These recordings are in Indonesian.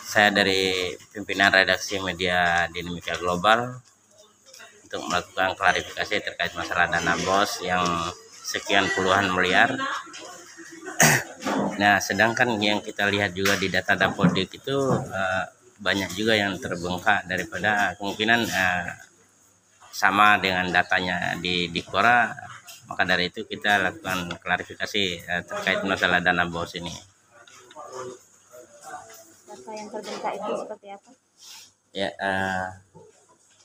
Saya dari pimpinan redaksi media Dinamika Global untuk melakukan klarifikasi terkait masalah dana BOS yang sekian puluhan miliar. Nah, sedangkan yang kita lihat juga di data Dapodik itu banyak juga yang terbengkak daripada kemungkinan sama dengan datanya di Dikora. Maka dari itu kita lakukan klarifikasi terkait masalah dana BOS ini. Data yang terbengkak itu seperti apa? Ya,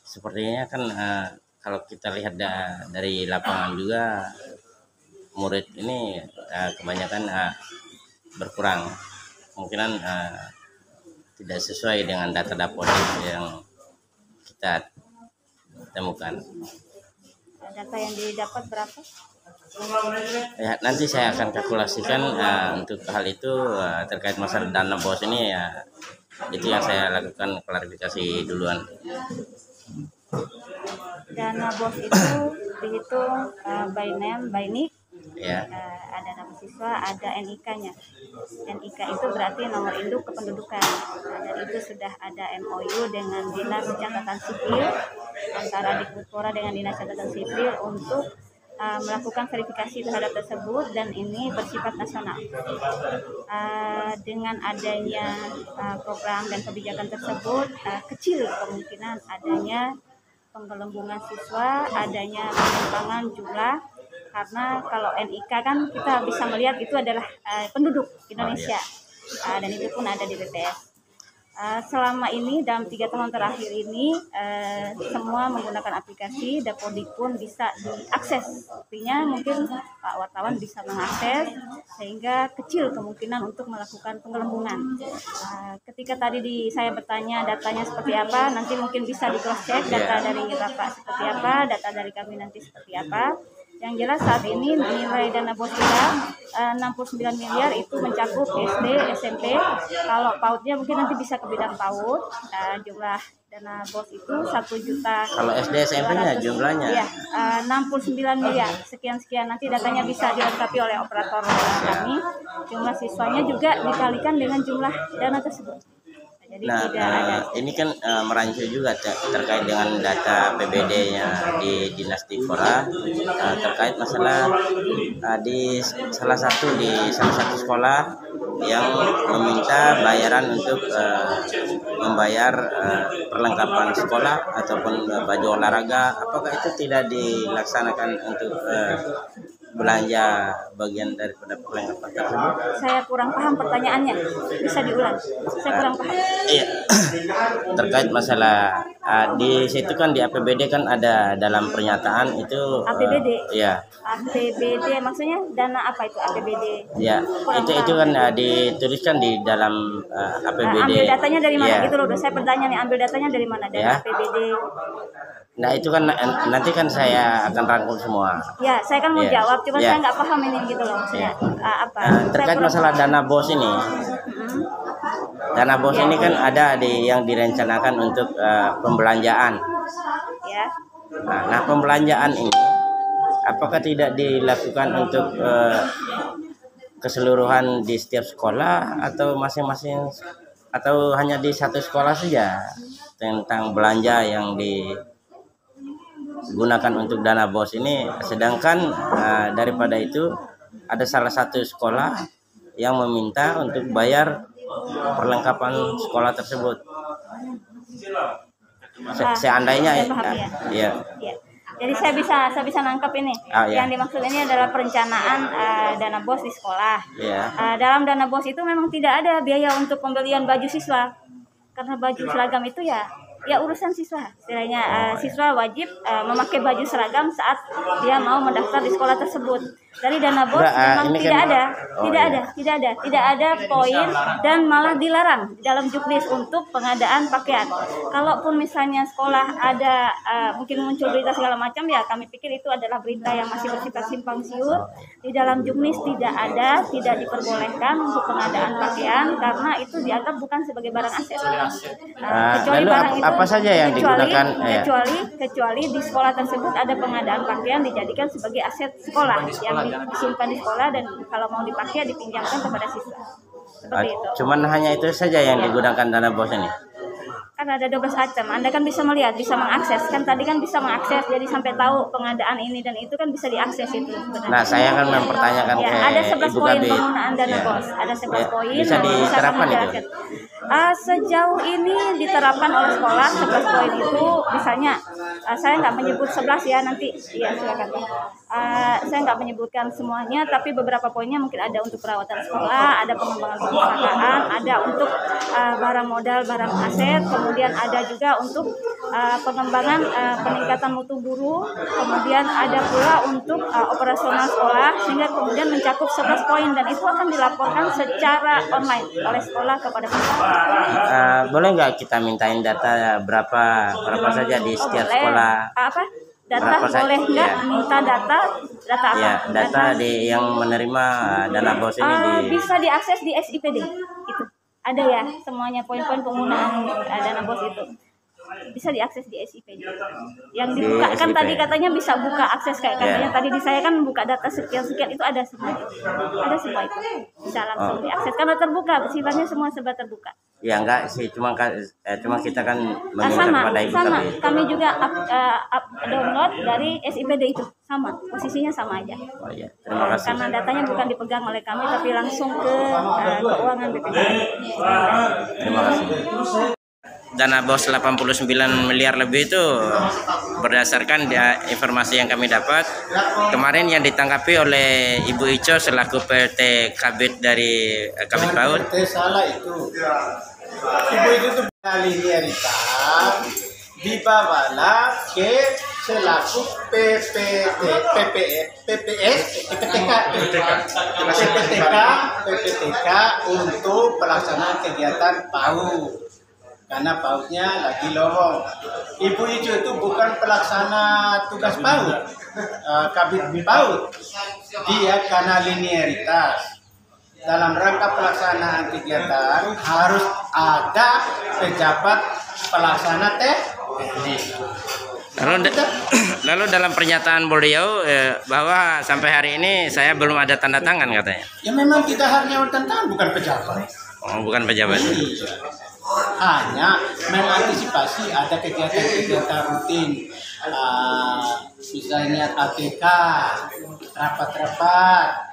sepertinya kan kalau kita lihat dari lapangan juga murid ini kebanyakan berkurang, kemungkinan tidak sesuai dengan data Dapodik yang kita temukan. Data yang didapat berapa? Ya, nanti saya akan kalkulasikan untuk hal itu terkait masalah dana BOS ini ya. Itu yang saya lakukan klarifikasi duluan. Dana BOS itu dihitung by name, by nick. Ya. Ada nama siswa, ada NIK-nya. NIK itu berarti nomor induk kependudukan. Dan itu sudah ada MOU dengan Dinas Catatan Sipil antara Dikbudpora dengan Dinas Catatan Sipil untuk melakukan verifikasi terhadap tersebut, dan ini bersifat nasional. Dengan adanya program dan kebijakan tersebut, kecil kemungkinan adanya penggelembungan siswa, adanya penyimpangan jumlah, karena kalau NIK kan kita bisa melihat itu adalah penduduk Indonesia, dan itu pun ada di BPS. Selama ini dalam 3 tahun terakhir ini semua menggunakan aplikasi, Dapodik pun bisa diakses. Artinya mungkin Pak wartawan bisa mengakses, sehingga kecil kemungkinan untuk melakukan penggelembungan. Ketika tadi saya bertanya datanya seperti apa, nanti mungkin bisa di cross check data dari Bapak seperti apa, data dari kami nanti seperti apa. Yang jelas saat ini nilai dana BOS kita 69 miliar itu mencakup SD, SMP. Kalau PAUD-nya mungkin nanti bisa ke bidang PAUD. Jumlah dana BOS itu 1 juta. Kalau SD, SMP-nya jumlahnya? Iya, 69 miliar. Sekian-sekian, nanti datanya bisa dilengkapi oleh operator kami. Jumlah siswanya juga dikalikan dengan jumlah dana tersebut. Jadi ini kan merancu juga terkait dengan data PBD-nya di Dinas Dikora terkait masalah di salah satu sekolah yang meminta bayaran untuk membayar perlengkapan sekolah ataupun baju olahraga. Apakah itu tidak dilaksanakan untuk belanja bagian daripada perlengkapan tersebut? Saya kurang paham pertanyaannya, bisa diulang. Saya kurang paham. Iya, terkait masalah di situ kan di APBD kan ada dalam pernyataan itu. APBD. Iya. APBD maksudnya dana apa itu APBD? Ya, itu kan dituliskan di dalam APBD. Ambil datanya dari mana? Ya. Gitu loh. Saya bertanya nih, ambil datanya dari mana? Dari Ya. APBD. Nah, itu kan nanti kan saya akan rangkum semua. Ya, saya kan mau jawab, cuma saya nggak paham ini gitu loh maksudnya. Terkait masalah dana BOS ini. Dana BOS ini kan ada yang direncanakan untuk pembelanjaan. Ya. Nah, pembelanjaan ini apakah tidak dilakukan untuk keseluruhan di setiap sekolah atau masing-masing, atau hanya di satu sekolah saja tentang belanja yang digunakan untuk dana BOS ini, sedangkan daripada itu ada salah satu sekolah yang meminta untuk bayar perlengkapan sekolah tersebut. Seandainya ya. Jadi saya bisa nangkep ini. Yang dimaksud ini adalah perencanaan dana BOS di sekolah. Dalam dana BOS itu memang tidak ada biaya untuk pembelian baju siswa, karena baju seragam itu ya urusan siswa. Istilahnya siswa wajib memakai baju seragam saat dia mau mendaftar di sekolah tersebut. Dari dana BOS memang tidak ada poin, dan malah dilarang dalam juknis untuk pengadaan pakaian. Kalaupun misalnya sekolah ada mungkin muncul berita segala macam, ya kami pikir itu adalah berita yang masih bersifat simpang siur. Di dalam juknis tidak diperbolehkan untuk pengadaan pakaian, karena itu dianggap bukan sebagai barang aset. Kecuali lalu barang itu, apa saja yang digunakan? Kecuali di sekolah tersebut ada pengadaan pakaian dijadikan sebagai aset sekolah yang disimpan di sekolah, dan kalau mau dipakai dipinjamkan kepada siswa. Seperti itu. Cuman hanya itu saja yang digunakan dana bos ini. Kan ada 12 item. Anda kan bisa melihat, bisa mengakses. Kan tadi kan bisa mengakses, jadi sampai tahu pengadaan ini dan itu kan bisa diakses itu sebenarnya. Nah, saya kan mempertanyakan ya, ke ada 11 Ibu poin Kabit. penggunaan dana Ya. bos. Ada 11 Ya, poin. bisa nanti diterapkan kami itu? jelaskan. Sejauh ini diterapkan oleh sekolah 11 poin itu misalnya saya nggak menyebut 11 ya nanti ya silakan Pak. Saya nggak menyebutkan semuanya tapi beberapa poinnya mungkin ada untuk perawatan sekolah, ada pengembangan perpustakaan, ada untuk barang modal, barang aset, kemudian ada juga untuk pengembangan peningkatan mutu guru, kemudian ada pula untuk operasional sekolah sehingga kemudian mencakup 11 poin dan itu akan dilaporkan secara online oleh sekolah kepada pemerintah. Boleh nggak kita mintain data berapa saja di setiap boleh. sekolah? Apa? Data Berapa boleh saja? nggak Ya. minta data apa? Ya, data di yang menerima dana bos ini bisa diakses di SIPD itu. Ada ya semuanya poin-poin penggunaan dana bos itu. Bisa diakses di SIPD. Yang dibuka kan SIP. tadi katanya bisa buka akses kayak katanya tadi di saya kan buka data sekian itu ada semua. Ada semua itu. Bisa langsung diakses karena terbuka, sifatnya semua serba terbuka. Ya enggak sih, cuma kita kan meminta Sama, kepada Ibu sama. Kabit. Kami juga download dari SIPD itu sama, posisinya sama aja. Oh iya, terima kasih. Karena datanya bukan dipegang oleh kami tapi langsung ke keuangan BPKB. Terima kasih. Dana bos 89 miliar lebih itu berdasarkan informasi yang kami dapat kemarin yang ditanggapi oleh Ibu Ico selaku PT Kabit dari Kabit PAUD. Salah itu. Ibu itu tuh linearitas dibawalah ke selaku PPTK untuk pelaksanaan kegiatan PAUD. Karena PAUD-nya lagi lowong. Ibu itu bukan pelaksana tugas PAUD, Kabit PAUD. Dia karena linearitas. Dalam rangka pelaksanaan kegiatan harus ada pejabat pelaksana teknik. Lalu dalam pernyataan beliau bahwa sampai hari ini saya belum ada tanda tangan katanya. Ya memang kita hanya tanda tangan, bukan pejabat. Oh, bukan pejabat. Hanya mengantisipasi ada kegiatan-kegiatan rutin, misalnya ATK, rapat-rapat,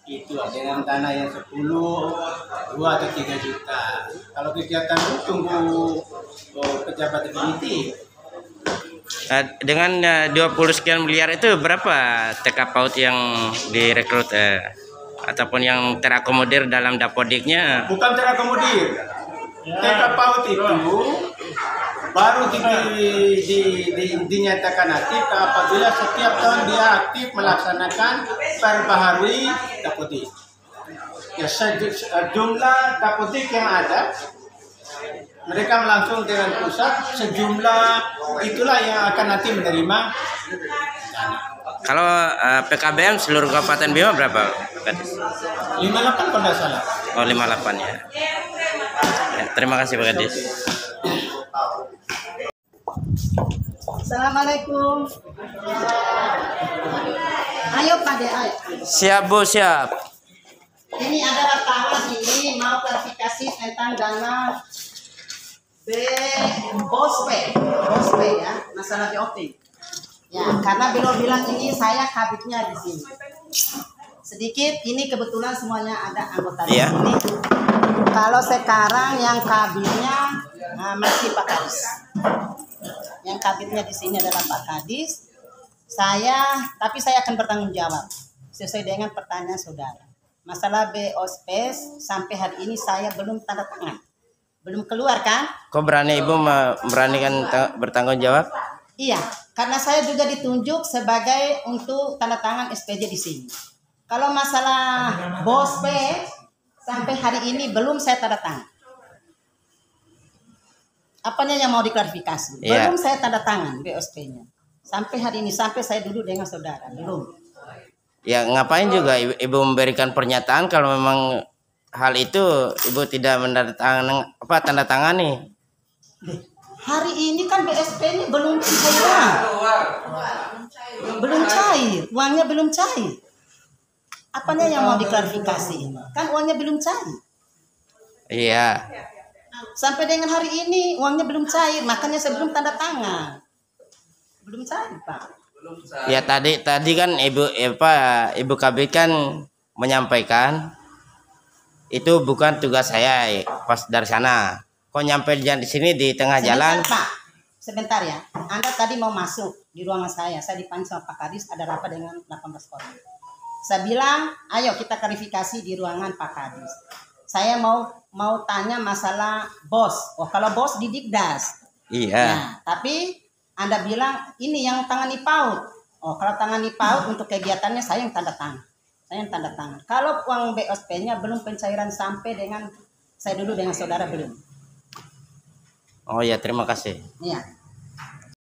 itu dengan dana yang 10, 2 atau 3 juta. Kalau kegiatan itu tunggu pejabat definitif. Dengan 20 sekian miliar itu berapa TK PAUD yang direkrut ataupun yang terakomodir dalam dapodiknya? Bukan terakomodir. TK PAUD itu baru dinyatakan aktif apabila setiap tahun dia aktif melaksanakan perbaharui dapodik. Ya, jumlah dapodik yang ada mereka langsung dengan pusat sejumlah itulah yang akan nanti menerima dana. Kalau PKBM seluruh Kabupaten Bima berapa? 58 kalau tidak salah. Oh 58 ya. Terima kasih Pak Kadis. Assalamualaikum. Ayo Pak De, ayo. Siap Bu, siap. Ini adalah tahun ini mau klarifikasi tentang dana BOSP ya, masalah BOP. Ya, karena beliau bilang ini saya kabitnya di sini. Sedikit ini kebetulan semuanya ada anggota di sini. Kalau sekarang yang kabitnya masih Pak Kadis. Yang kabitnya di sini adalah Pak Kadis. Tapi saya akan bertanggung jawab sesuai dengan pertanyaan saudara. Masalah BOSP sampai hari ini saya belum tanda tangan. Belum keluar kan? Kok berani Ibu beranikan bertanggung jawab? Iya, karena saya juga ditunjuk sebagai untuk tanda tangan SPJ di sini. Kalau masalah BOSP sampai hari ini belum saya tanda tangan. Apanya yang mau diklarifikasi? Belum saya tanda tangan BOSP-nya. Sampai hari ini, sampai saya duduk dengan saudara, belum. Ya ngapain juga Ibu memberikan pernyataan kalau memang hal itu Ibu tidak tanda tangani? Hari ini kan BSP-nya belum cair. Belum cair, uangnya belum cair. Apanya yang mau diklarifikasi ini? Kan uangnya belum cair. Iya. Sampai dengan hari ini uangnya belum cair, makanya saya belum tanda tangan. Belum cair, Pak. Ya tadi kan Ibu Kabit kan menyampaikan itu bukan tugas saya pas dari sana. Kok nyampe di sini di tengah jalan? Pak, sebentar ya. Anda tadi mau masuk di ruangan saya dipanggil sama Pak Kadis, ada rapat dengan 18 orang. Saya bilang, ayo kita klarifikasi di ruangan Pak Kadis. Saya mau tanya masalah bos. Oh, kalau bos di Dikdas. Iya. Nah, tapi Anda bilang ini yang tangani PAUD. Oh, kalau tangani PAUD untuk kegiatannya saya yang tanda tangan. Saya yang tanda tangan. Kalau uang BOSP-nya belum pencairan sampai dengan saya dulu dengan saudara belum. Oh ya, terima kasih. Iya.